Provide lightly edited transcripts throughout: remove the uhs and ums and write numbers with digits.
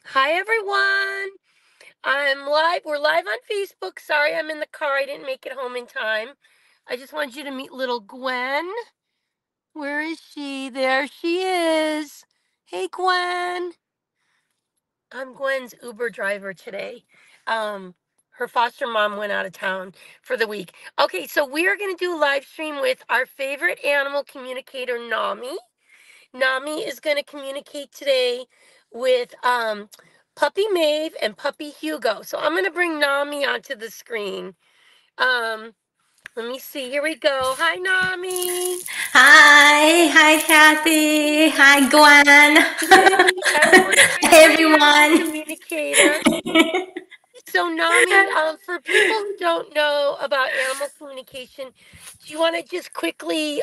Hi everyone. I'm live. We're live on Facebook. Sorry I'm in the car. I didn't make it home in time. I just wanted you to meet little Gwen. Where is she? There she is. Hey Gwen. I'm Gwen's Uber driver today. Her foster mom went out of town for the week. Okay, so we are going to do a live stream with our favorite animal communicator, Nami. Nami is going to communicate today with Puppy Maeve and Puppy Hugo. So I'm going to bring Nami onto the screen. Um, Let me see. Here we go. Hi, Nami. Hi, Kathy. Hi, Gwen. Yay, everyone's Hey, favorite animal everyone. communicator. So, Nami, for people who don't know about animal communication, do you want to just quickly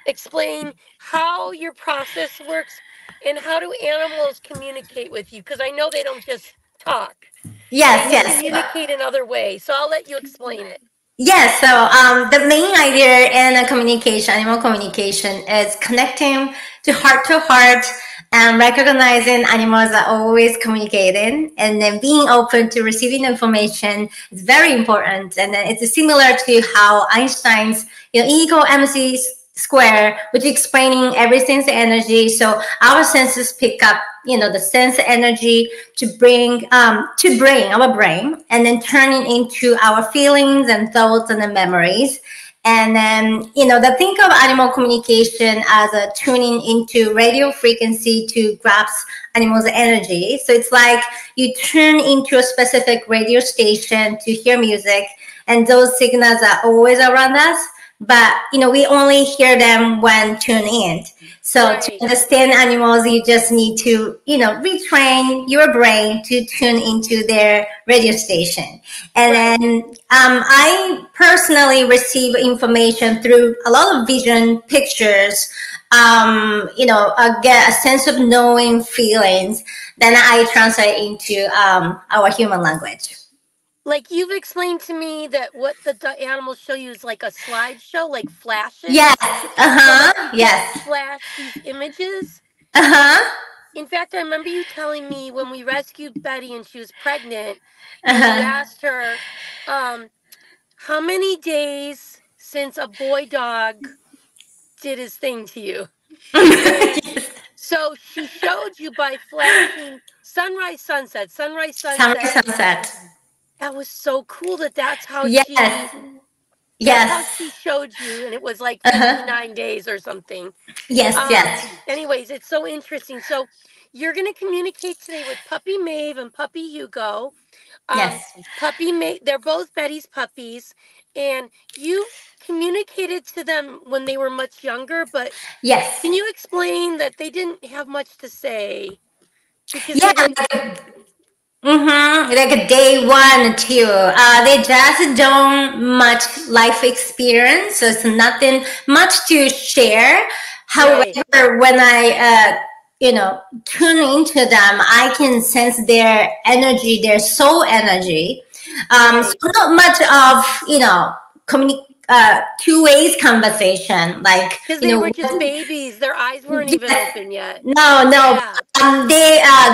explain how your process works and how do animals communicate with you? Because I know they don't just talk, they Yes, will yes. communicate in other ways. So, I'll let you explain it. Yes, so the main idea in a communication, animal communication, is connecting to heart and recognizing animals are always communicating and then being open to receiving information is very important. And then it's similar to how Einstein's E equal mc square, which is explaining everything's energy. So our senses pick up the sense energy to bring our brain and then turn it into our feelings and thoughts and the memories. And then the think of animal communication as a tuning into radio frequency to grasp animals energy. So it's like you tune into a specific radio station to hear music, and those signals are always around us, but we only hear them when tuned in. So to Right. understand animals, you just need to retrain your brain to tune into their radio station. And Right. then I personally receive information through a lot of vision pictures. Get a sense of knowing feelings. Then I translate into our human language. Like you've explained to me that what the animals show you is like a slideshow, like Yes. flashes. So, like, Uh-huh. you get Yes. flash these images. Uh-huh. In fact, I remember you telling me when we rescued Betty and she was pregnant, and you Uh-huh. asked her, um, how many days since a boy dog did his thing to you? And so she showed you by flashing sunrise, sunset, sunrise, Sunrise, sunset. sunset. That was so cool that's how Yes. that's how she Yes. showed you, and it was like Uh-huh. 59 days or something. Yes, yes. Anyways, it's so interesting. So you're going to communicate today with Puppy Maeve and Puppy Hugo. um Yes. Puppy Maeve, they're both Betty's puppies, and you've communicated to them when they were much younger, but Yes. can you explain that they didn't have much to say because Yeah, they didn't. like a day one too. They just don't much life experience, so it's nothing much to share. Right. However, when I tune into them, I can sense their energy, their soul energy. So Right. not much of two ways conversation, like Because they were just babies, their eyes weren't even yes, open yet. no. Yeah.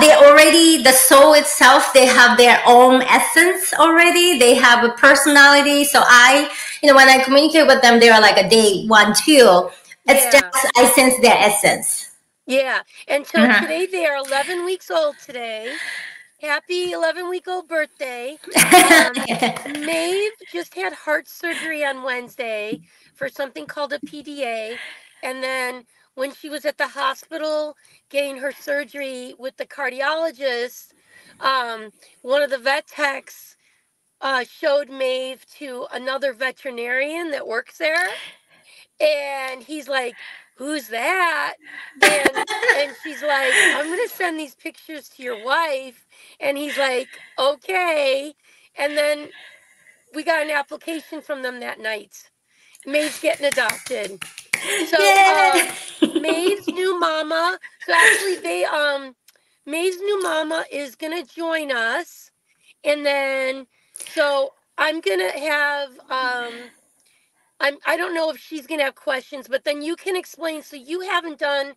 They already, the soul itself. They have their own essence already. They have a personality. So when I communicate with them, they are like a day one, two. It's just Yeah. I sense their essence. Yeah. And so Mhm. today they are 11 weeks old today. Happy 11-week-old birthday. Um, Maeve just had heart surgery on Wednesday for something called a PDA. And then when she was at the hospital getting her surgery with the cardiologist, one of the vet techs showed Maeve to another veterinarian that works there. And he's like, who's that? And she's like, I'm gonna send these pictures to your wife. And he's like, okay. And then we got an application from them that night. Maeve's getting adopted. So Yeah. Maeve's new mama. So actually Maeve's new mama is gonna join us. And then so I'm gonna have I don't know if she's gonna have questions, but then you can explain. So you haven't done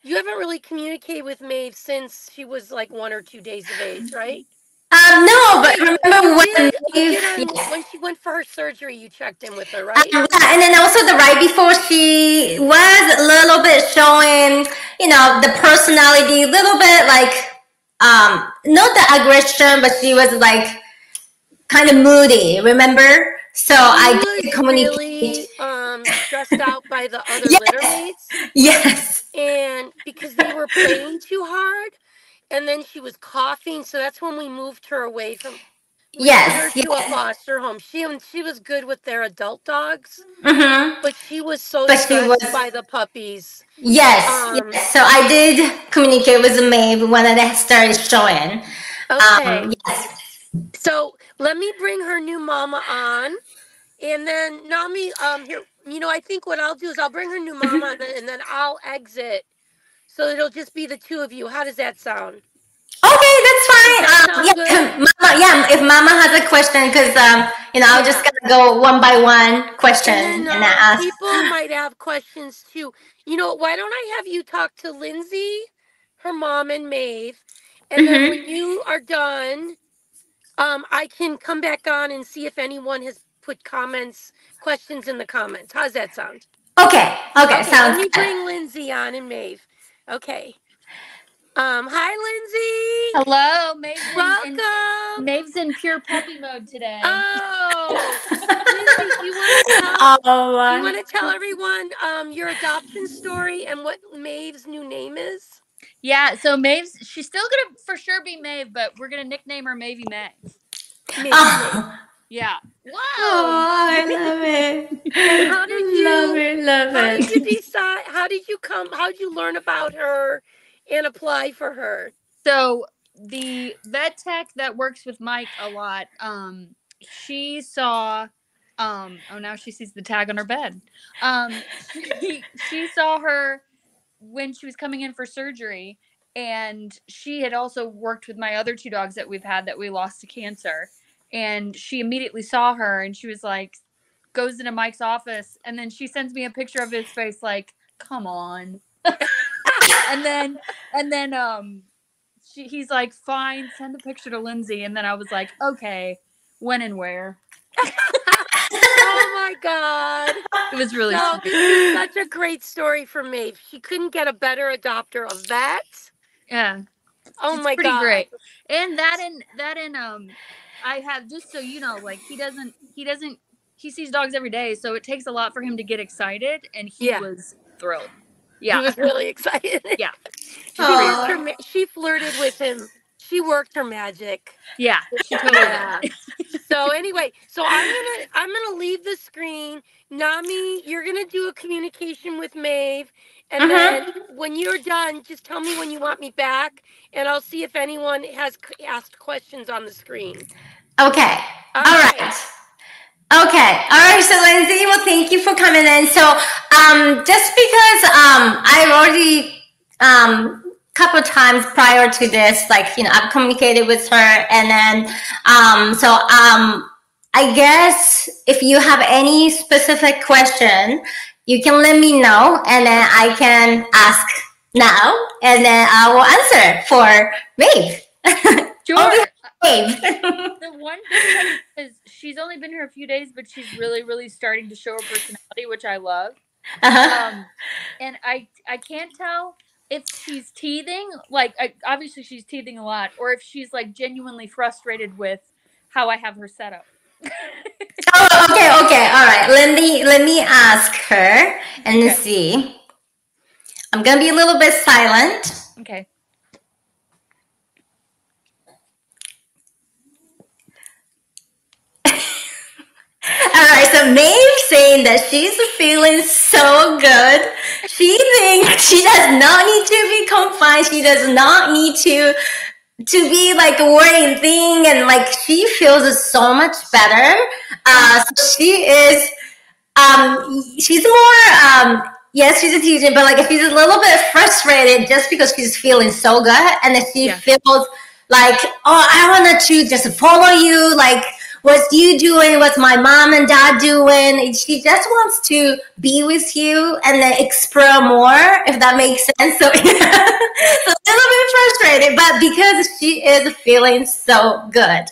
You haven't really communicated with Maeve since she was like 1 or 2 days of age, right? No, but Wait, remember when you did yes. when she went for her surgery, you checked in with her, right? Yeah, and then also the right before she was a little bit showing, the personality, a little bit like, not the aggression, but she was like kind of moody. Remember? So She I was did communicate. really stressed out by the other litter Yes, mates, yes, and because they were playing too hard, and then she was coughing, so that's when we moved her away from. We put her yes, to a yes. foster home. She was good with their adult dogs, Mm-hmm. but she was so But she was, stressed by the puppies. yes, yes. So I did communicate with the maid when it started showing. Okay. Yes. So let me bring her new mama on, and then Nami. Here, I think what I'll do is I'll bring her new mama, and then I'll exit, so it'll just be the two of you. How does that sound? Okay, that's Does fine. that sound good? Mama, yeah, if Mama has a question, because I'll just Yeah. gonna go one by one question And then and ask. people might have questions too. Why don't I have you talk to Lindsay, her mom, and Maeve, and then Mm-hmm. when you are done, I can come back on and see if anyone has put questions in the comments. How's that sound? Okay, okay, Okay, let sounds me good. bring Lindsay on and Maeve. Okay. Hi Lindsay. Hello, Welcome. Maeve's in pure puppy mode today. Oh, Lindsay, do you want to tell? Oh, Do you want to tell everyone your adoption story and what Maeve's new name is? Yeah, so she's still gonna for sure be Maeve, but we're gonna nickname her Mavey Maeve. Maeve. Maeve. Yeah. Whoa. Oh, I love it. And how did you love how it. did you decide? How did you learn about her and apply for her? So the vet tech that works with Mike a lot, she saw now she sees the tag on her bed. She saw her when she was coming in for surgery, and she had also worked with my other two dogs that we've had that we lost to cancer, and she immediately saw her and she was like, goes into Mike's office, and then she sends me a picture of his face like, come on. and then he's like, fine, send the picture to Lindsay. And then I was like, okay, when and where. Oh my God. It was really sweet. This is such a great story for Maeve. She couldn't get a better adopter, a vet. Yeah. Oh it's my pretty God. Great. And I have, just so you know, like he sees dogs every day, so it takes a lot for him to get excited, and he was thrilled. Yeah. He was really excited. Yeah. She flirted with him. She worked her magic. Yeah, she totally did. So anyway, I'm gonna leave the screen. Nami, you're gonna do a communication with Maeve, and then when you're done, just tell me when you want me back, and I'll see if anyone has asked questions on the screen. Okay. All right. Okay. All right. So Lindsay, well, thank you for coming in. So, just because I've already couple times prior to this, like, I've communicated with her, and then I guess if you have any specific question, you can let me know, and then I can ask now, and then I will answer for Maeve. Sure. Maeve. The one thing is she's only been here a few days, but she's really, really starting to show her personality, which I love. And I can't tell if she's teething, like obviously she's teething a lot, or if she's like genuinely frustrated with how I have her set up. Okay, all right. Let me ask her and see. I'm gonna be a little bit silent. Okay. All right, so Maeve saying that she's feeling so good. She thinks she does not need to be confined. She does not need to be like a worrying thing, and like she feels so much better. So she is. She's more. Yes, she's a teacher, but like she's a little bit frustrated just because she's feeling so good, and then she feels like, oh, I wanted to just follow you, like What's you doing? What's my mom and dad doing? She just wants to be with you and then explore more, if that makes sense. So, so a little bit frustrated, but because she is feeling so good.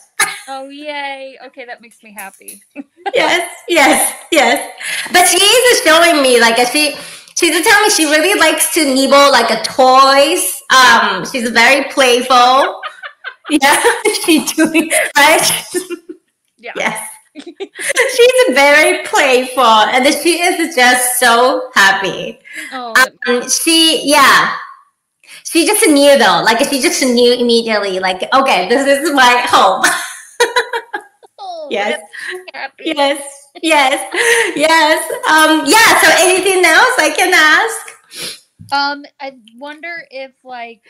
Oh, yay. Okay, that makes me happy. Yes. But she is showing me, like, she's telling me she really likes to nibble, like, a toys. She's very playful. Yeah, she's doing, right? Yeah. Yes. She's very playful, and she is just so happy. Oh, she just knew though, like she just knew immediately, like, okay, this is my home. oh, Yes. Happy. Yes. Yeah. So anything else I can ask? I wonder if like,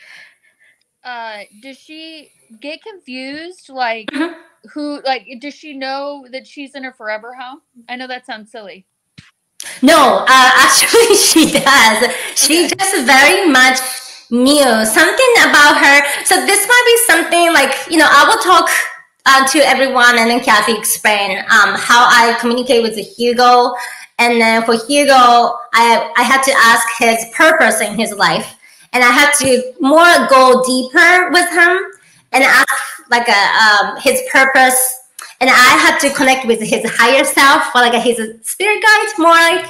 does she get confused? Like, who? Like, does she know that she's in her forever home? I know that sounds silly. No, actually, she does. She just very much knew something about her. So this might be something like, I will talk to everyone, and then Kathy explain how I communicate with Hugo. And then for Hugo, I had to ask his purpose in his life. And I had to more go deeper with him and ask like his purpose. And I had to connect with his higher self, or like his spirit guide, more like.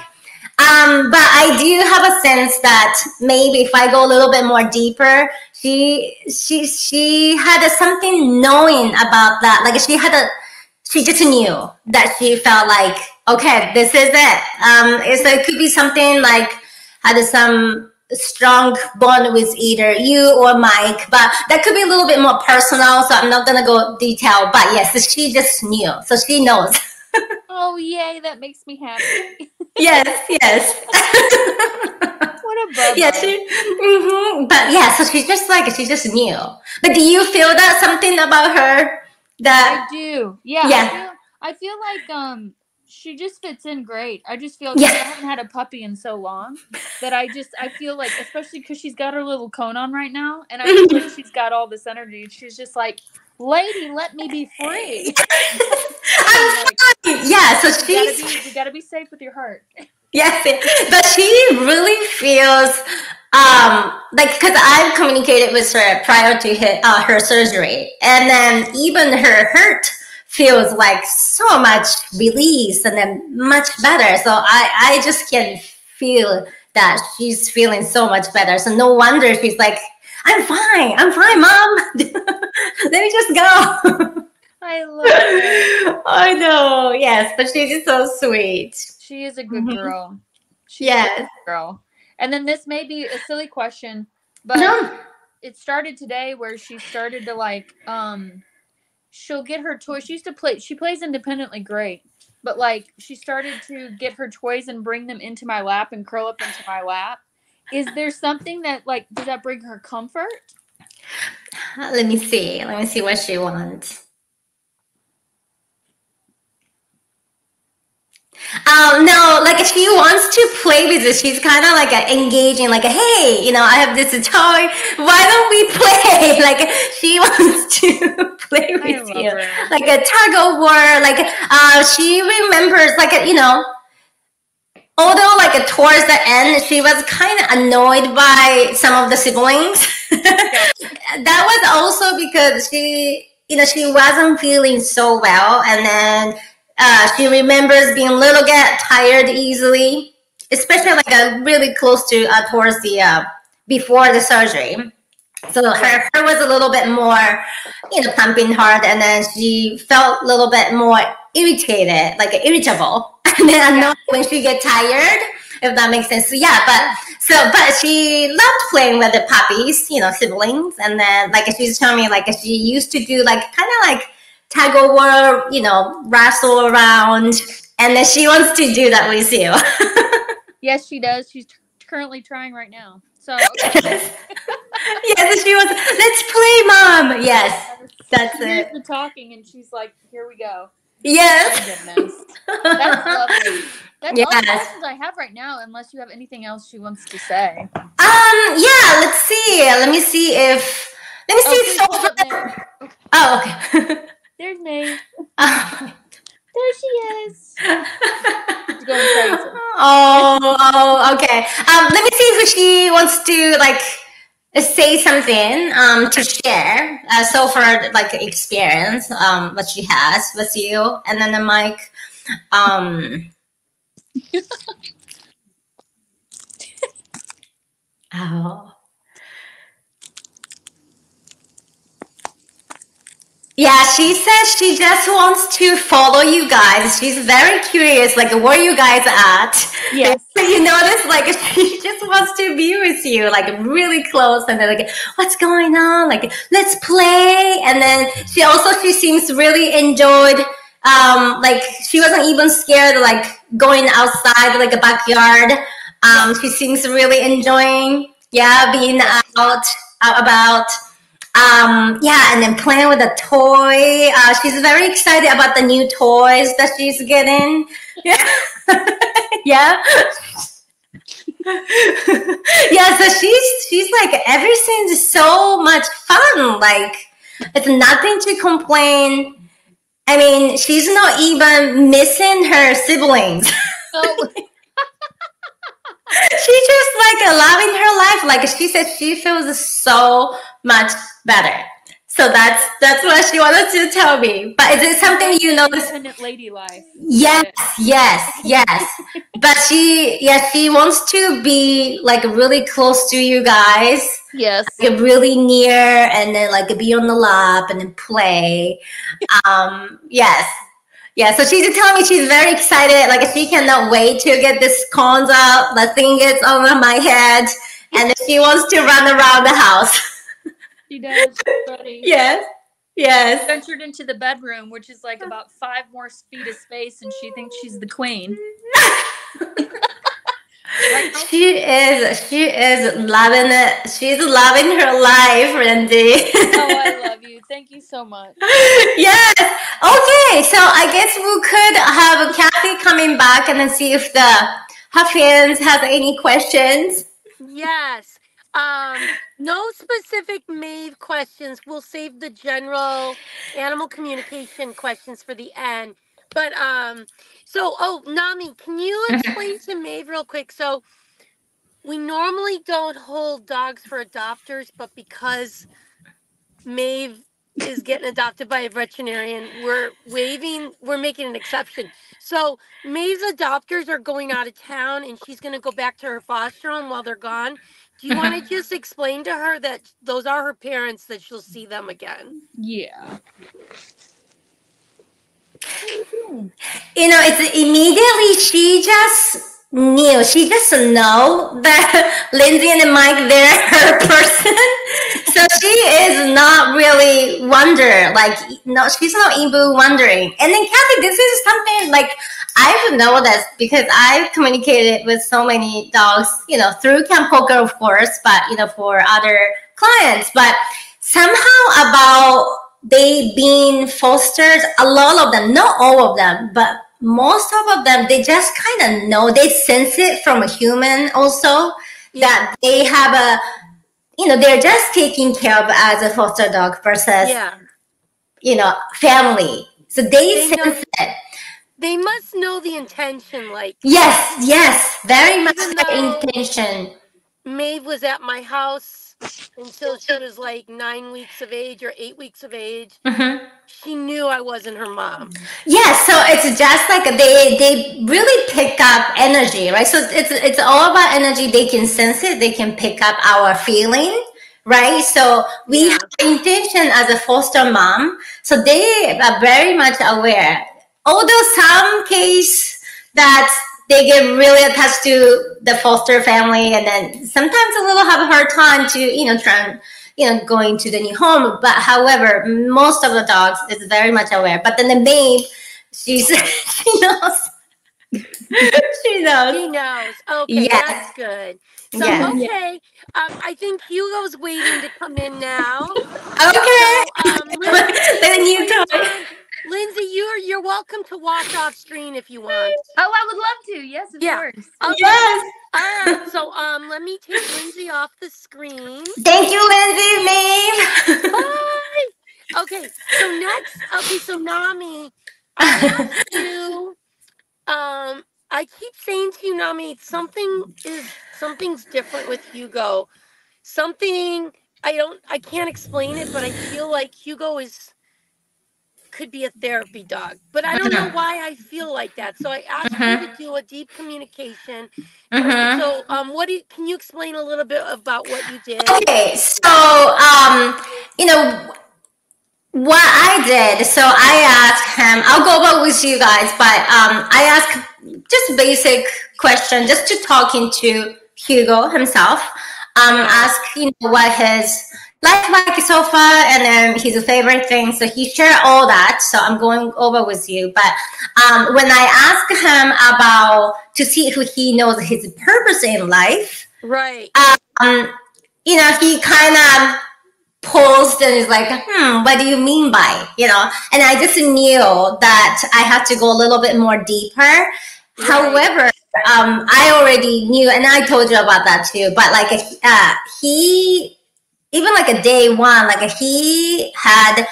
But I do have a sense that maybe if I go a little bit more deeper, she had something knowing about that. Like she just knew that she felt like, okay, this is it. So it could be something like had some strong bond with either you or Mike, but that could be a little bit more personal, so I'm not gonna go detail. But yes, she just knew, so she knows. Oh, yay, that makes me happy. Yes. What a bubba. Yes, but yeah, so she just knew. But do you feel that something about her that I do? Yeah. I feel like she just fits in great. I just feel like I haven't had a puppy in so long that I feel like, especially because she's got her little cone on right now, and I feel like she's got all this energy. She's just like, lady, let me be free. I'm fine. Yeah, so you gotta be safe with your heart. Yes, but she really feels like, because I've communicated with her prior to her surgery, and then even her hurt feels like so much release and then much better. So I just can feel that she's feeling so much better. So no wonder she's like, I'm fine, Mom. Let me just go. I love it. I know, yes, but she's so sweet. She is a good girl. She's yes. a good girl. And then this may be a silly question, but it started today where she started to like, she'll get her toys. She plays independently great, but like she started to get her toys and bring them into my lap and curl up into my lap. Is there something that like, does that bring her comfort? Let me see what she wants. No, like she wants to play with it. She's kind of like engaging, like, hey, I have this toy. Why don't we play? Like she wants to play with you, her. Like a tug of war. Like she remembers, like although like towards the end, she was kind of annoyed by some of the siblings. That was also because she wasn't feeling so well, and then. She remembers being a little get tired easily, especially like really close to towards the before the surgery. So her was a little bit more, pumping hard, and then she felt a little bit more irritated, like irritable, and then annoyed when she get tired, if that makes sense. So yeah, but she loved playing with the puppies, siblings, and then like she's telling me like she used to do like kind of like tag of war, wrestle around, and then she wants to do that with you. Yes, she does. She's currently trying right now. So yes, she was. Let's play, Mom. Yes, that's it. The talking, and she's like, "Here we go." Yes. Oh, goodness. That's lovely. That's all the questions I have right now, unless you have anything else she wants to say. Yeah. Let's see. Let me see. So far. Oh, okay. There's Maeve. There she is. She's going crazy. Oh, okay. Let me see if she wants to like say something to share so far, like experience what she has with you, and then the mic. Oh. Yeah, she says she just wants to follow you guys. She's very curious, like where you guys at. Yes. You notice, like she just wants to be with you, like really close, and then like, what's going on? Like, let's play. And then she seems really enjoyed. Like she wasn't even scared, like going outside, like a backyard. She seems really enjoying, being out about. Yeah, and then playing with a toy. She's very excited about the new toys that she's getting. Yeah. Yeah. Yeah, so she's like, everything's so much fun. Like, it's nothing to complain. I mean, she's not even missing her siblings. Oh. She's just like loving her life. Like she said, she feels so much better. So that's what she wanted to tell me. But is it something you notice? Independent lady life. Yes. But she wants to be like really close to you guys. Yes. Like really near, and then like be on the lap and then play. Yes. Yeah, so she's telling me she's very excited. Like she cannot wait to get this cones out. The thing is over my head, and she wants to run around the house. She does. Buddy. Yes. Ventured into the bedroom, which is like about 5 more feet of space, and she thinks she's the queen. She is loving it. She's loving her life, Randy. Oh, I love you. Thank you so much. Yes. Okay, so I guess we could have Kathy coming back and then see if her fans have any questions. Yes. No specific Maeve questions. We'll save the general animal communication questions for the end. But Nami, can you explain to Maeve real quick? So we normally don't hold dogs for adopters, but because Maeve is getting adopted by a veterinarian, we're making an exception. So Maeve's adopters are going out of town, and she's going to go back to her foster home while they're gone. Do you want to just explain to her that those are her parents, that she'll see them again? Yeah. You know, it's immediately she just know that Lindsay and Mike, they're her person. So she is not really she's not even wondering. And then Kathy, this is something like I would know this because I've communicated with so many dogs, through Camp Poker, of course, but, for other clients. But somehow about they being fostered, a lot of them, not all of them, but most of them, they just kind of know, they sense it from a human also, that they have they're just taken care of as a foster dog versus, family. So they sense it. They must know the intention, like... Yes, very much the intention. Maeve was at my house until she was like 9 weeks of age or 8 weeks of age. Mm-hmm. She knew I wasn't her mom. Yeah, so it's just like they really pick up energy, right? So it's all about energy. They can sense it. They can pick up our feeling, right? So we have intention as a foster mom. So they are very much aware. Although some case that they get really attached to the foster family, and then sometimes a little have a hard time to, going to the new home. But however, most of the dogs is very much aware. But then the Maeve, she knows. She knows. Okay, that's good. So, okay. I think Hugo's waiting to come in now. Okay. So, Lindsay, you're welcome to watch off screen if you want. Oh, I would love to. Yes, of course. Okay. Yes. All right. So let me take Lindsay off the screen. Thank you, Lindsay, Maeve. Bye. Okay. So so Nami, I asked you, I keep saying to you, Nami, something's different with Hugo. Something, I can't explain it, but I feel like Hugo could be a therapy dog, but I don't know why I feel like that. So I asked you to do a deep communication. So, can you explain a little bit about what you did? Okay, so, you know, what I did, so I asked him, I'll go over with you guys, but I asked just basic question, just to talking to Hugo himself. Ask, what his life like so far, and then his favorite things. So he shared all that. So I'm going over with you. But when I asked him about to see who he knows his purpose in life, right? He kind of paused and is like, what do you mean by, And I just knew that I had to go a little bit more deeper. Right. However, I already knew, and I told you about that too, but like he, even like a day one, like he had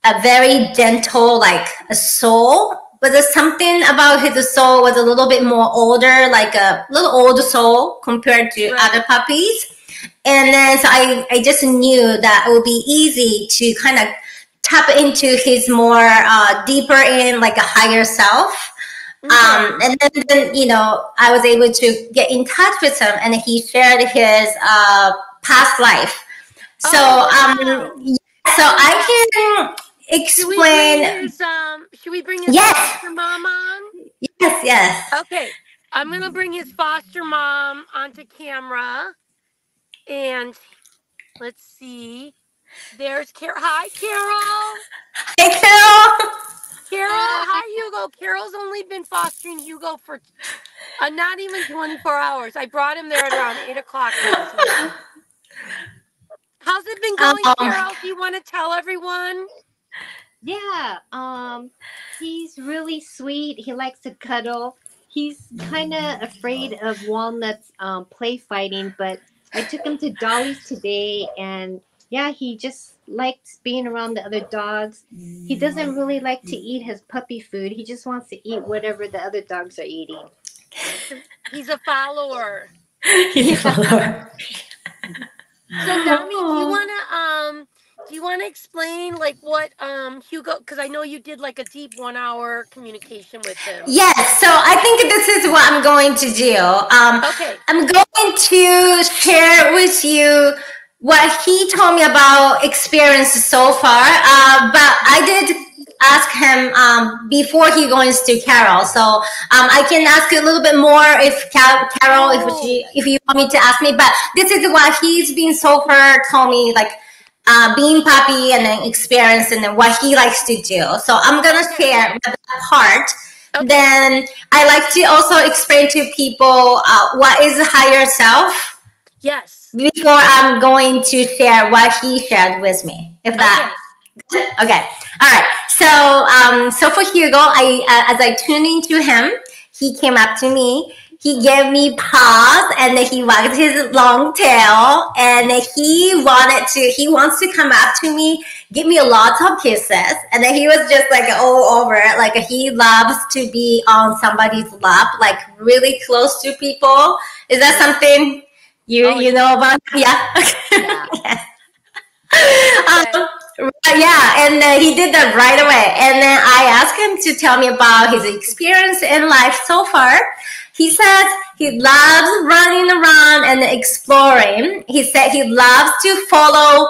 a very gentle, like a soul, but there's something about his soul was a little bit more older, like a little older soul compared to other puppies. And then so I just knew that it would be easy to kind of tap into his more deeper in, like a higher self. And then, I was able to get in touch with him, and he shared his past life. So, so I can explain. Should we bring his foster mom on? Yes. Okay, I'm going to bring his foster mom onto camera. And let's see. There's Carol. Hi, Carol. Hey, Carol. Carol, hi, Hugo. Carol's only been fostering Hugo for not even 24 hours. I brought him there at around 8 o'clock last night. How's it been going, Carol? Do you want to tell everyone? Yeah, he's really sweet. He likes to cuddle. He's kind of afraid of Walnut's play fighting, but I took him to Dolly's today, and yeah, he just likes being around the other dogs. He doesn't really like to eat his puppy food. He just wants to eat whatever the other dogs are eating. He's a follower. He's a follower. So, Nami, do you wanna explain like what Hugo? Because I know you did like a deep 1 hour communication with him. Yes. So I think this is what I'm going to do. Okay. I'm going to share with you what he told me about experience so far. But I did ask him before he goes to Carol. So I can ask a little bit more if Carol, if you want me to ask me. But this is what he's been so far told me, like being puppy and then experience and then what he likes to do. So I'm gonna share that part. Okay. Then I like to also explain to people what is higher self. Yes. Before I'm going to share what he shared with me. If that. Okay. All right. So for Hugo, as I tuned into him, he came up to me. He gave me paws, and then he wagged his long tail, and he wants to come up to me, give me lots of kisses, and then he was just like all over it. Like he loves to be on somebody's lap, like really close to people. Is that something you know about? Yeah. Yeah. Yeah, and he did that right away. And then I asked him to tell me about his experience in life so far. He says he loves running around and exploring. He said he loves to follow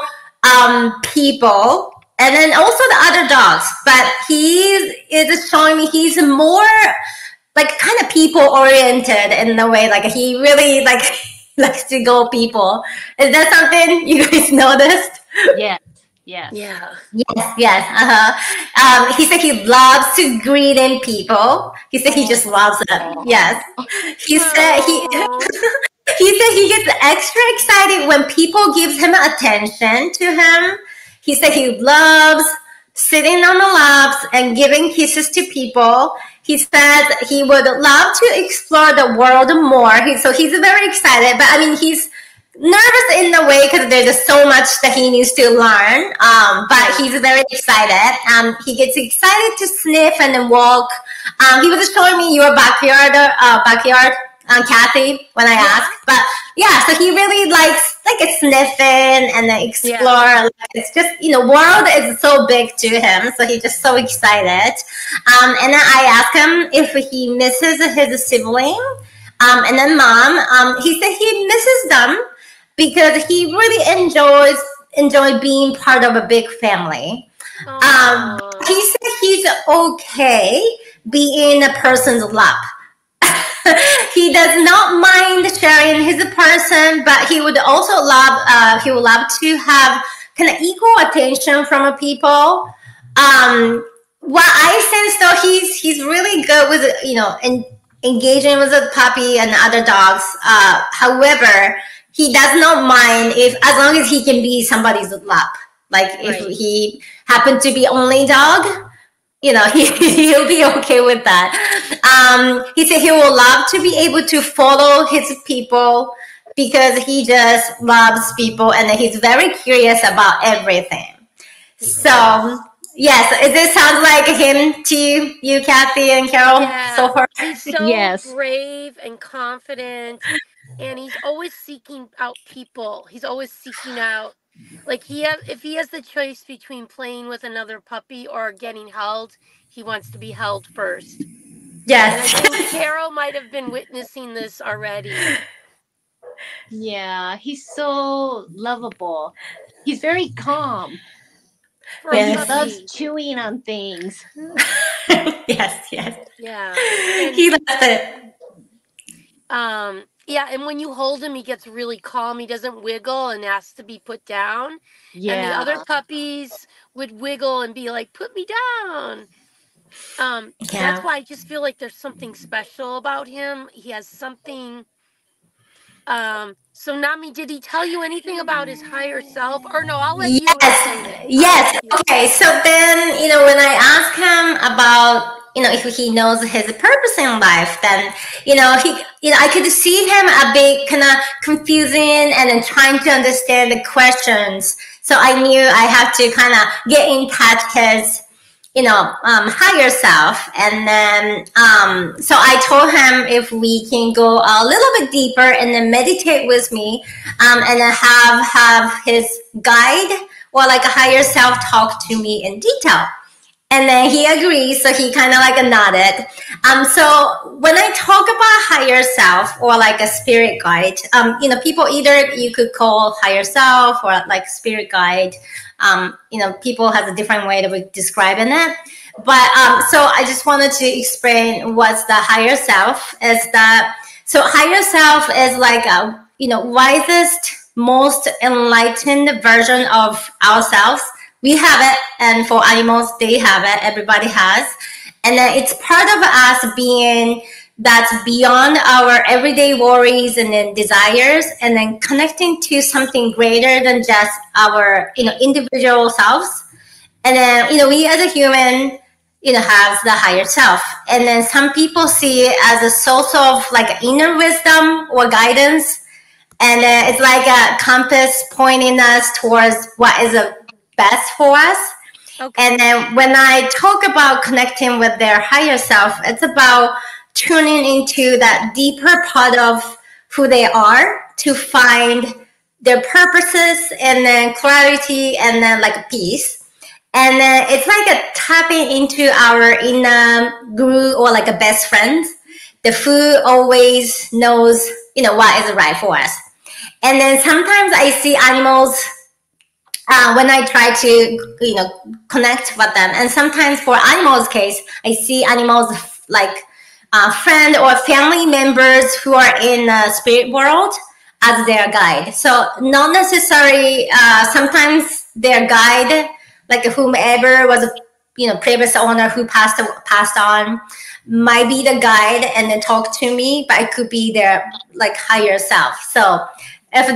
people and then also the other dogs. But he is showing me he's more like kind of people oriented in a way. Like he really likes to go people. Is that something you guys noticed? Yeah. Yeah. Yes. He said he loves to greet in people. He said he just loves it. Yes. He said he gets extra excited when people gives him attention to him. He said he loves sitting on the laps and giving kisses to people. He said he would love to explore the world more. So he's very excited. But I mean, he's nervous in a way because there's just so much that he needs to learn. But he's very excited. He gets excited to sniff and then walk. He was showing me your backyard, Kathy, when I asked. But yeah, so he really likes like sniffing and then explore. Yeah. Like, it's just, world is so big to him. So he's just so excited. And then I asked him if he misses his sibling. And then mom, he said he misses them because he really enjoy being part of a big family. He said he's okay being a person's lap. He does not mind sharing his person, but he would also love to have kind of equal attention from people. What I sense though, he's really good with engaging with the puppy and other dogs. However, he does not mind as long as he can be somebody's lap. Like if he happened to be only dog, he'll be okay with that. He said he will love to be able to follow his people because he just loves people and he's very curious about everything. So yes, it sounds like him to you, Kathy and Carol, so far. He's so brave and confident, and he's always seeking out people. He's always seeking out, like if he has the choice between playing with another puppy or getting held, he wants to be held first. Yes. And I think Carol might have been witnessing this already. Yeah, he's so lovable. He's very calm. He loves chewing on things. Yes. Yeah. He loves it. Yeah, and when you hold him, he gets really calm. He doesn't wiggle and asks to be put down. Yeah. And the other puppies would wiggle and be like, "Put me down." That's why I just feel like there's something special about him. He has something. So Nami, did he tell you anything about his higher self? Or no, I'll let you explain it. Yes. Okay. So then, when I ask him about, if he knows his purpose in life, then, I could see him a bit kind of confusing and then trying to understand the questions. So I knew I have to kind of get in touch his, higher self. And then, so I told him if we can go a little bit deeper and then meditate with me, and then have his guide or like a higher self talk to me in detail. And then he agrees, so he kind of like nodded. So when I talk about higher self or like a spirit guide, people either you could call higher self or like spirit guide. People have a different way of describing it. But so I just wanted to explain what's the higher self is that. So higher self is like a, wisest, most enlightened version of ourselves. We have it, and for animals, they have it. Everybody has. And then it's part of us being that's beyond our everyday worries and then desires, and then connecting to something greater than just our, individual selves. And then, we as a human, have the higher self. And then some people see it as a source of like inner wisdom or guidance. And it's like a compass pointing us towards what is the best for us. Okay. And then when I talk about connecting with their higher self, it's about tuning into that deeper part of who they are to find their purposes and then clarity and then like peace. And then it's like a tapping into our inner guru or like a best friend, the who always knows, what is right for us. And then sometimes I see animals when I try to, connect with them. And sometimes for animals' case, I see animals like friend or family members who are in the spirit world as their guide. So not necessarily, sometimes their guide, like whomever was, previous owner who passed on, might be the guide and then talk to me, but it could be their like higher self. So if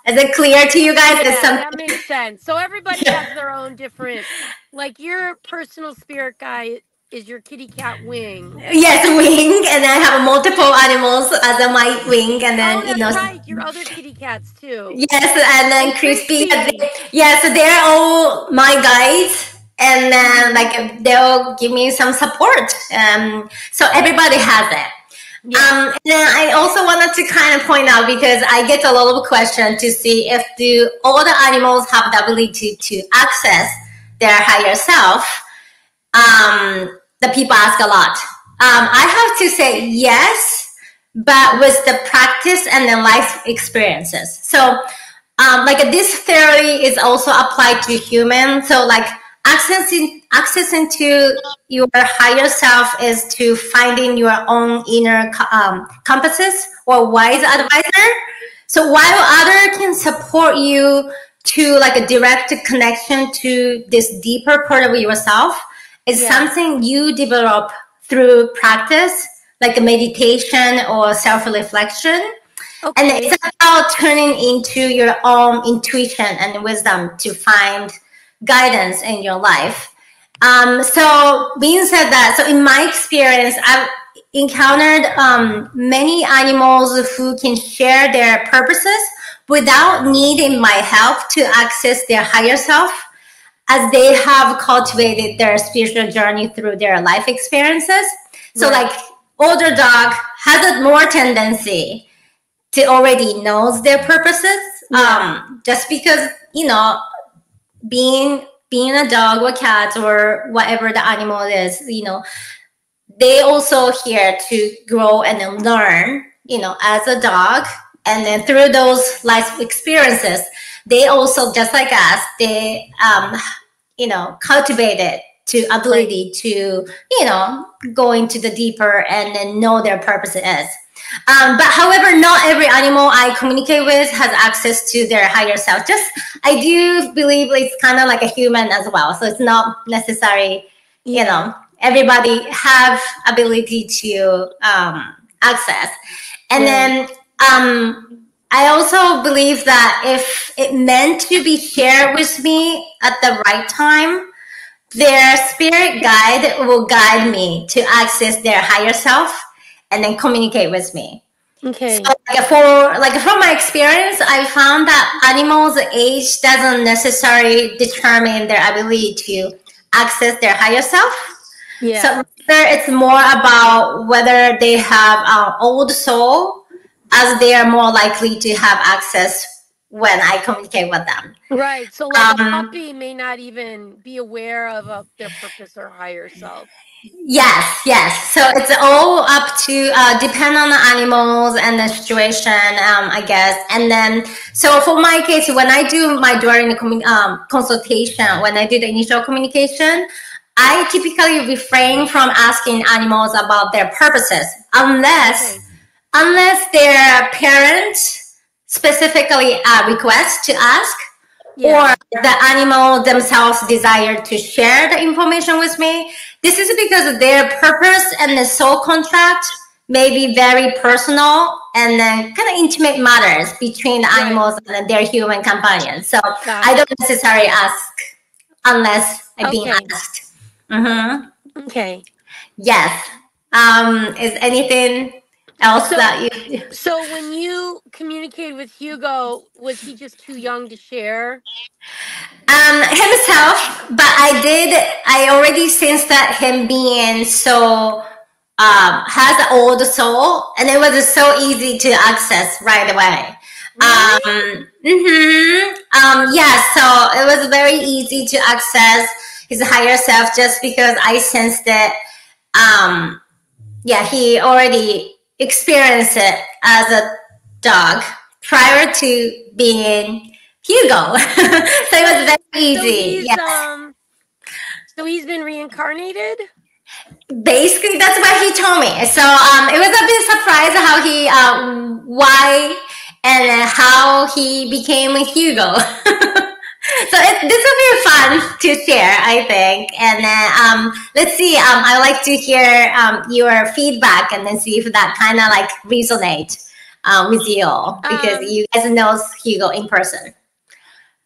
is it clear to you guys? Yeah, that makes sense. So everybody has their own different, like your personal spirit guide is your kitty cat Wing. Yes, Wing, and I have multiple animals as a my Wing, and then Oh, that's right. Your other kitty cats too. Yes, and then Crispy. Crispy. Yes, they're all my guides, and then like they'll give me some support. So everybody has it. Yeah. And then I also wanted to kind of point out, because I get a lot of questions to see if all the animals have the ability to access their higher self. The people ask a lot. I have to say yes, but with the practice and the life experiences. So like this theory is also applied to humans. So like accessing to your higher self is to finding your own inner compasses or wise advisor. So while other can support you to like a direct connection to this deeper part of yourself, is something you develop through practice, like a meditation or self-reflection. Okay. And it's about turning into your own intuition and wisdom to find guidance in your life. So being said that, so in my experience, I've encountered many animals who can share their purposes without needing my help to access their higher self, as they have cultivated their spiritual journey through their life experiences. So like older dog has a more tendency to already knows their purposes. Just because, you know, being a dog or cat or whatever the animal is, you know, they also here to grow and then learn, you know, as a dog. And then through those life experiences, they also, just like us, they, you know, cultivated to ability to, you know, go into the deeper and then know their purpose is. But however, not every animal I communicate with has access to their higher self. Just, I do believe it's kind of like a human as well. So it's not necessary, you know, everybody have ability to access. And then I also believe that if it meant to be shared with me at the right time, their spirit guide will guide me to access their higher self and then communicate with me. Okay. So from my experience, I found that animals' age doesn't necessarily determine their ability to access their higher self. Yeah. So it's more about whether they have an old soul, as they are more likely to have access when I communicate with them. Right. So like a puppy may not even be aware of their purpose or higher self. Yes. So it's all up to depend on the animals and the situation, I guess. And then, so for my case, when I do during the consultation, when I do the initial communication, I typically refrain from asking animals about their purposes, unless their parents specifically request to ask, or the animal themselves desire to share the information with me. This is because their purpose and the soul contract may be very personal and then kind of intimate matters between the animals and their human companions. So I don't necessarily ask unless I'm being asked. Okay. Yes. Is anything else that you... So when you communicated with Hugo, was he just too young to share? Himself, but I already sensed that him being so has an old soul, and it was so easy to access right away. Yeah, so it was very easy to access his higher self, just because I sensed that he already experienced it as a dog prior to being Hugo. So it was very easy. So he's been reincarnated? Basically, that's what he told me. So it was a bit surprised how he, why and how he became a Hugo. So this will be fun to share, I think. And then let's see. I like to hear your feedback and then see if that kind of like resonates with you all, because you guys know Hugo in person.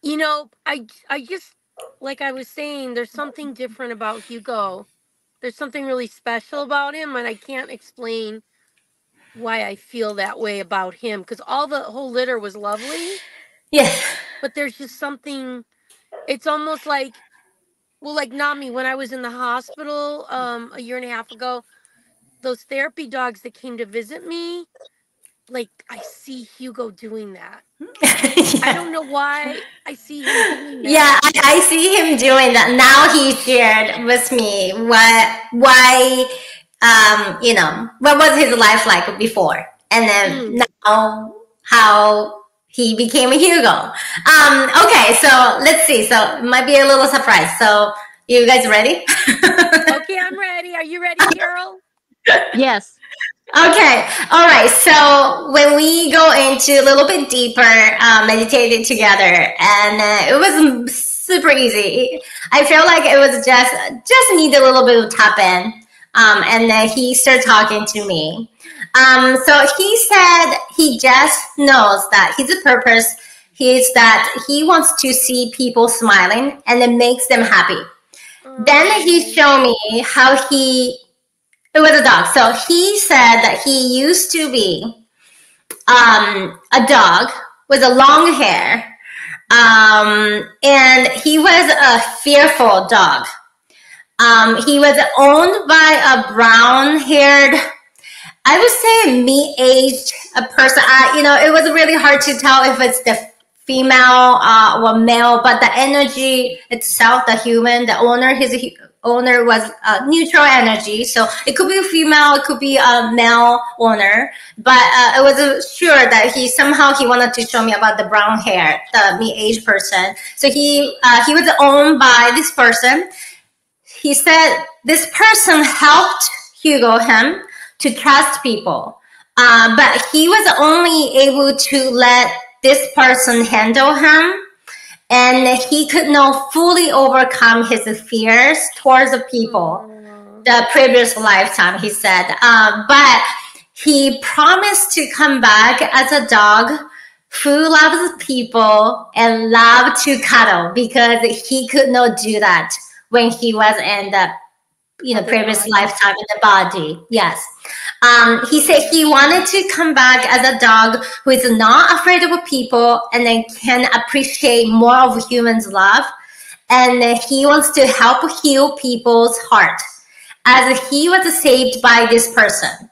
You know, I just, like I was saying, there's something different about Hugo. there's something really special about him, and I can't explain why I feel that way about him, because the whole litter was lovely, Yes. but there's just something. It's almost like, well, like Nami, when I was in the hospital a year and a half ago, those therapy dogs that came to visit me, like I see Hugo doing that. I don't know why I see him doing that. Yeah, I see him doing that. Now he shared with me why you know, what was his life like before, and then now how he became a Hugo. Okay, so let's see. So it might be a little surprise. So you guys ready? Okay, I'm ready. Are you ready, Carol? Yes. Okay, all right. So when we go into a little bit deeper, meditated together, and it was super easy. I feel like it was just need a little bit of tap in, and then he started talking to me. So he said he just knows that his purpose is that he wants to see people smiling, and it makes them happy. Then he showed me how it was a dog. So he said that he used to be a dog with a long hair, and he was a fearful dog. He was owned by a brown-haired, I would say me-aged person. You know, it was really hard to tell if it's the female or male, but the energy itself, the human, the owner, his owner was neutral energy, so it could be a female, it could be a male owner, but it was sure that he wanted to show me about the brown hair, the me-aged person. So he was owned by this person. He said this person helped him to trust people, but he was only able to let this person handle him, and he could not fully overcome his fears towards the people the previous lifetime, he said. But he promised to come back as a dog who loves people and loves to cuddle, because he could not do that when he was in the previous lifetime in the body. Yes. He said he wanted to come back as a dog who is not afraid of people and then can appreciate more of humans' love. And he wants to help heal people's heart, as he was saved by this person.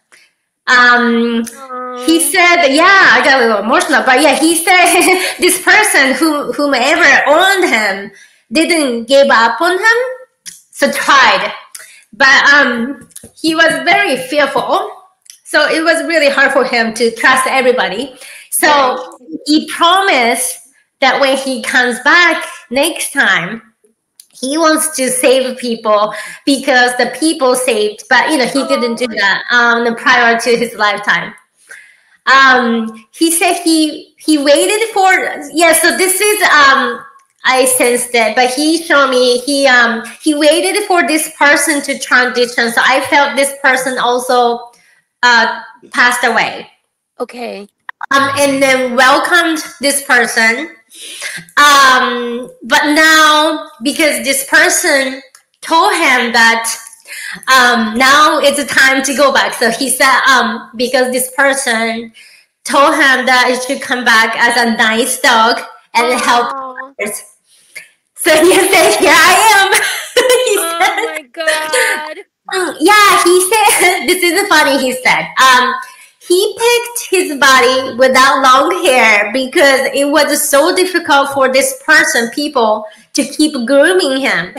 He said, yeah, I got a little emotional, but yeah, he said this person whomever owned him didn't give up on him, so tried. But he was very fearful, so it was really hard for him to trust everybody. So he promised that when he comes back next time, he wants to save people, because the people saved, but he didn't do that prior to his lifetime. He said he waited for, so this is I sensed it, but he showed me he waited for this person to transition. So I felt this person also passed away. Okay. And then welcomed this person. But now, because this person told him that now it's a time to go back. So he said, because this person told him that he should come back as a nice dog and help others. So he said, here I am. My God. Yeah, he said, this is funny, he said. He picked his body without long hair because it was so difficult for this people to keep grooming him.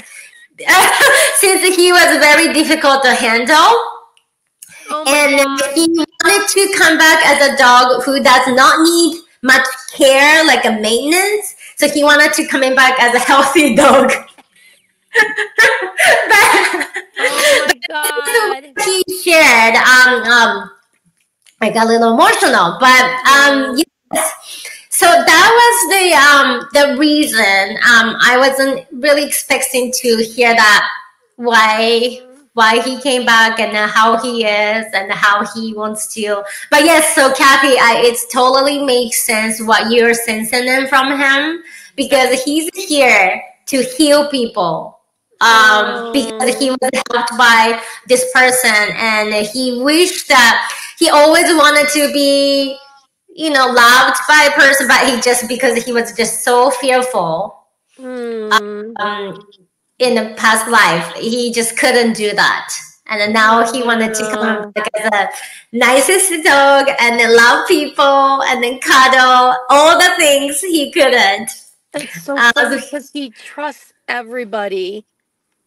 Since he was very difficult to handle. And he wanted to come back as a dog who does not need much care, like a maintenance. So he wanted to come back as a healthy dog. Oh my God. He shared, I got a little emotional, but yes. So that was the reason. I wasn't really expecting to hear that why he came back and how he is and how he wants to. But yes, so Kathy, it totally makes sense what you're sensing from him, because he's here to heal people Because he was helped by this person, and he wished that he always wanted to be, loved by a person, but he just, because he was just so fearful in the past life, he just couldn't do that. And then now he wanted to come back as a nicest dog and then love people and then cuddle, all the things he couldn't. It's so funny because he trusts everybody.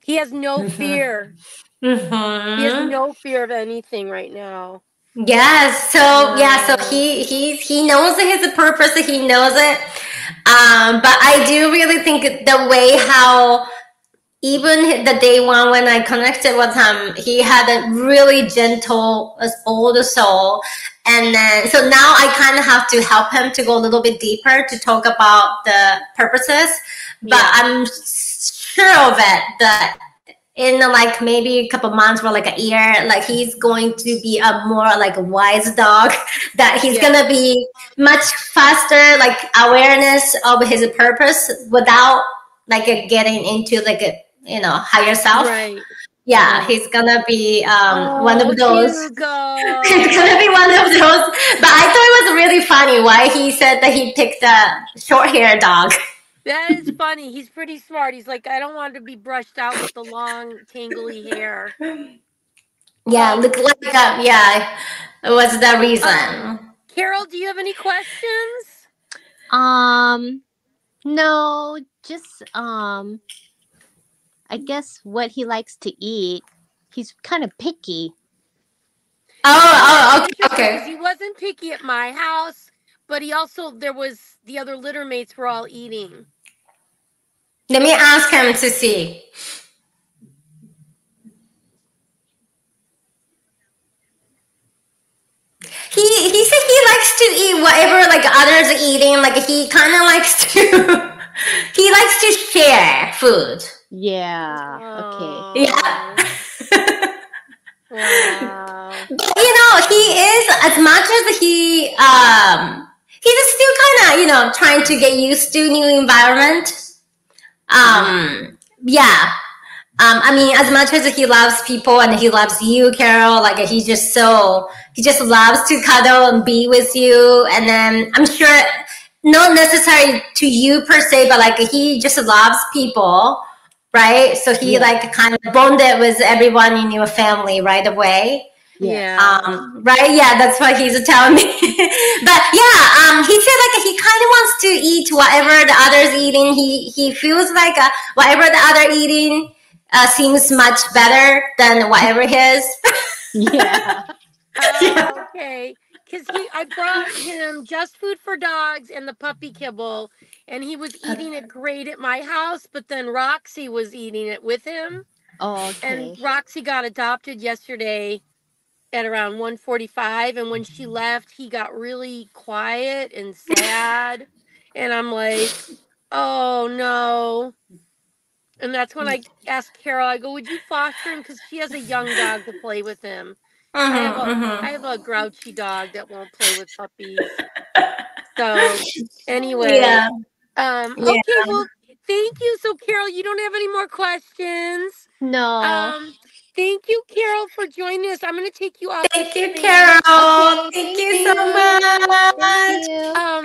He has no fear. He has no fear of anything right now. Yes. So he knows his purpose. He knows it. But I do really think the way how, even the day one when I connected with him, he had a really gentle, old soul. And then, so now I kind of have to help him to go a little bit deeper to talk about the purposes. But I'm sure of it that in like maybe a couple months or like a year, like he's going to be a more like wise dog, that he's gonna be much faster, like awareness of his purpose without like getting into like a higher self. Right. Yeah, he's gonna be one of those. Hugo. He's gonna be one of those. But I thought it was really funny why he said that he picked a short hair dog. That is funny. He's pretty smart. He's like, I don't want to be brushed out with the long, tangly hair. Yeah, look like it was the reason. Carol, do you have any questions? No, just I guess what he likes to eat. He's kind of picky. Okay. He wasn't picky at my house, but he also, the other litter mates were all eating. Let me ask him to see. He said he likes to eat whatever like others are eating. Like he kind of likes to he likes to share food. Yeah. Okay. Yeah. Wow. But he is, as much as he's still kind of trying to get used to new environment. I mean, as much as he loves people and he loves you, Carol, like he just loves to cuddle and be with you. And then I'm sure not necessarily to you per se, but like he just loves people, right? So he like kind of bonded with everyone in your family right away. Yeah. Right. Yeah, that's what he's telling me. But he said like he kind of wants to eat whatever the others eating. He feels like whatever the other eating seems much better than whatever his. Yeah. Okay. Because I brought him Just Food for Dogs and the puppy kibble, and he was eating it great at my house, but then Roxy was eating it with him. Oh, okay. And Roxy got adopted yesterday at around 1:45, and when she left, he got really quiet and sad, and I'm like, oh no. And that's when I asked Carol, I go, would you foster him, because she has a young dog to play with him. I have a grouchy dog that won't play with puppies. So anyway, okay, well, thank you. So Carol, you don't have any more questions? No. Thank you, Carol, for joining us. I'm going to take you off. Thank you, Carol. Okay, thank you so much.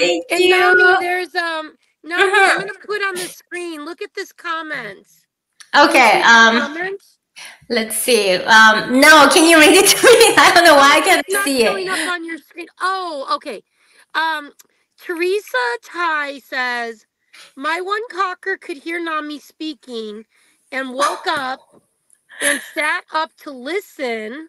Thank Thank you. Nami, there's Nami, I'm going to put on the screen. Look at this comment. Okay. Let's see. No, can you read it to me? I don't know why I can't see it. It's not showing up on your screen. Oh, okay. Teresa Tai says, my one cocker could hear Nami speaking and woke up and sat up to listen.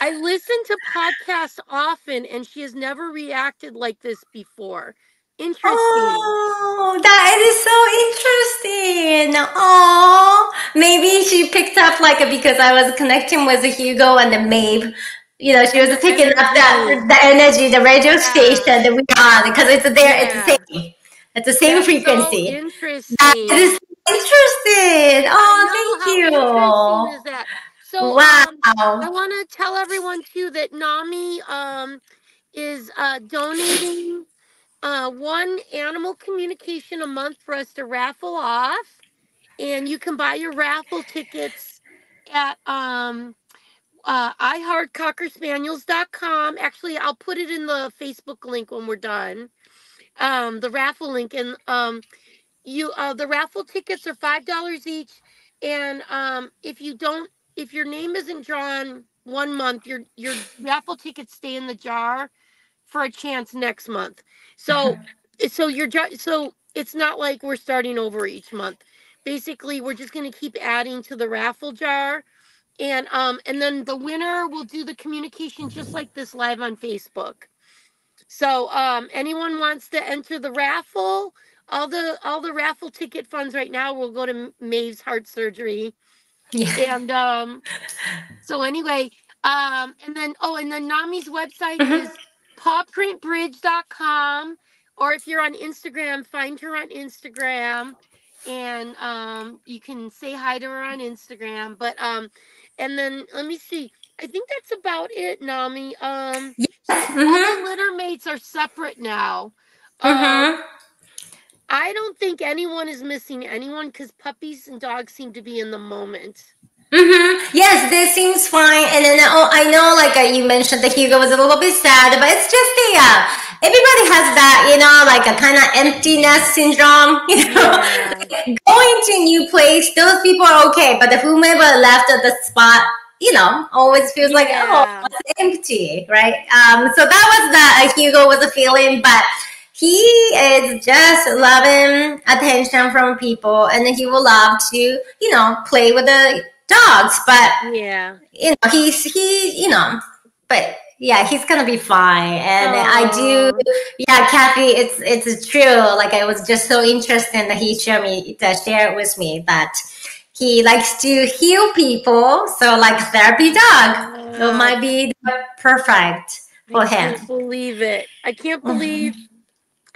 I listen to podcasts often, and she has never reacted like this before. Interesting. Oh, that is so interesting. Oh, maybe she picked up like because I was connecting with Hugo and Maeve. She was picking up the energy, the radio station that we on, because it's there. It's the same frequency. So interesting. That is interesting. Oh, thank you. How interesting is that? So, wow. I want to tell everyone too that Nami is donating one animal communication a month for us to raffle off. and you can buy your raffle tickets at iHeartCockerSpaniels.com. Actually, I'll put it in the Facebook link when we're done. The raffle link, and the raffle tickets are $5 each, and if your name isn't drawn 1 month, your raffle tickets stay in the jar for a chance next month. So so it's not like we're starting over each month. Basically, we're just going to keep adding to the raffle jar, and then the winner will do the communication just like this live on Facebook. So anyone wants to enter the raffle, all the raffle ticket funds right now will go to Maeve's heart surgery. Yeah. And so anyway, and then Nami's website is pawprintbridge.com, or if you're on Instagram, find her on Instagram, and you can say hi to her on Instagram. But and then let me see. I think that's about it, Nami. So all the litter mates are separate now. I don't think anyone is missing anyone because puppies and dogs seem to be in the moment. Yes, this seems fine. And then I know, like you mentioned, that Hugo was a little bit sad, but it's just everybody has that, like a kind of empty nest syndrome. Going to a new place, those people are okay, but whomever left at the spot, always feels like, oh, it's empty, right? So that was that Hugo was a feeling, but he is just loving attention from people, and he will love to, play with the dogs, but but yeah, he's gonna be fine. And I do, Kathy, it's true. Like, I was just so interested that he shared with me that he likes to heal people, so like therapy dog, so it might be perfect for him. I can't believe it. I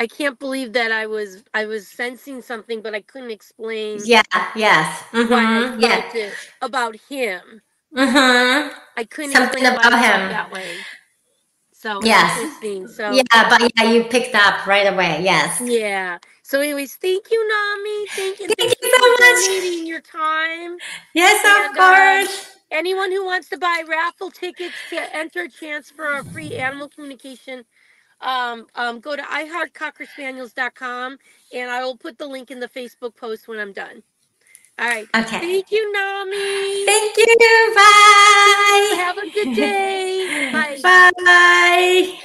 can't believe that I was sensing something, but I couldn't explain. Yes. Why I felt it about him. I couldn't Something explain about why I him felt that way. So interesting. So but you picked up right away. Yes. Yeah. So, anyways, thank you, Nami. Thank you so for much. donating your time. Yes, of course. Anyone who wants to buy raffle tickets to enter a chance for a free animal communication, go to iHeartCockerSpaniels.com, and I will put the link in the Facebook post when I'm done. All right. Okay. Thank you, Nami. Thank you. Bye. Have a good day. Bye. Bye.